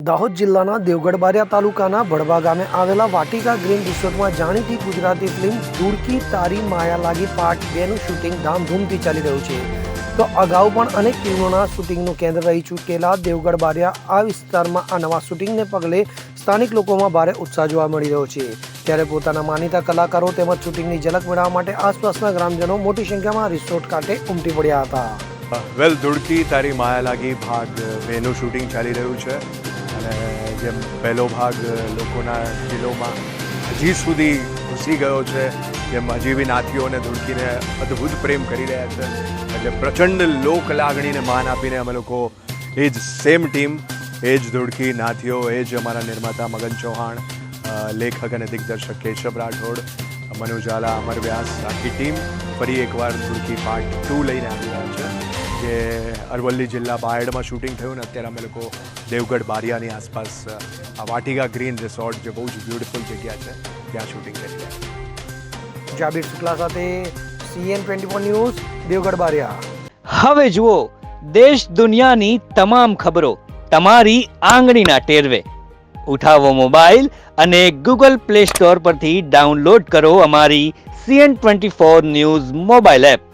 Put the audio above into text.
દાહોદ જિલ્લાના દેવગઢ બારિયા તાલુકાના ભડવા ગામે આવેલા વાટિકા ગ્રીન રિસોર્ટમાં જાણીતી ગુજરાતી ફિલ્મ ધૂળકી તારી માયા લાગી પાર્ટ 2નું શૂટિંગ ધામધૂમથી ચાલી રહ્યું છે. તો અગાઉ પણ અનેક ફિલ્મોના શૂટિંગનું કેન્દ્ર રહી ચૂકેલા દેવગઢ બારિયા આ વિસ્તારમાં આ નવા શૂટિંગને પગલે સ્થાનિક લોકોમાં ભારે ઉત્સાહ જોવા મળી રહ્યો છે. ત્યારે પોતાના માનીતા કલાકારો તેમજ શૂટિંગની ઝલક મેળવવા માટે આસપાસના ગ્રામજનો મોટી સંખ્યામાં રિસોર્ટ કાંઠે ઉમટી પડ્યા હતા. ધૂળકી તારી માયા લાગી ભાગ 2નું શૂટિંગ ચાલી રહ્યું છે અને જેમ પહેલો ભાગ લોકોના દિલોમાં હજી સુધી ઘૂસી ગયો છે, જેમ હજી બી નાથીઓ અને ધૂળકીને અદ્ભુત પ્રેમ કરી રહ્યા છે. એટલે પ્રચંડ લોક લાગણીને માન આપીને અમે લોકો એ જ સેમ ટીમ, એ જ ધૂળકી નાથીઓ, એ જ અમારા નિર્માતા મગન ચૌહાણ, લેખક અને દિગ્દર્શક કેશવ રાઠોડ, મનુ ઝાલા, અમર વ્યાસ, આખી ટીમ ફરી એકવાર ધૂળકી પાર્ટ 2 લઈને આવી રહ્યા છે. જે અરવલ્લી જિલ્લા બાયડમાં શૂટિંગ થયું ને અત્યારે અમે લોકો દેવગઢ બારિયાની આસપાસ આ વાટિકા ગ્રીન રિસોર્ટ જે બહુ જ બ્યુટિફુલ જગ્યા છે ત્યાં શૂટિંગ કરી રહ્યા છે. જાબીર શુક્લા સાથે CN24 ન્યૂઝ દેવગઢ બારિયા. હવે જુઓ દેશ દુનિયાની તમામ ખબરો તમારી આંગળીના ટેરવે. ઉઠાવો મોબાઈલ અને Google Play Store પરથી ડાઉનલોડ કરો અમારી CN24 ન્યૂઝ મોબાઈલ એપ.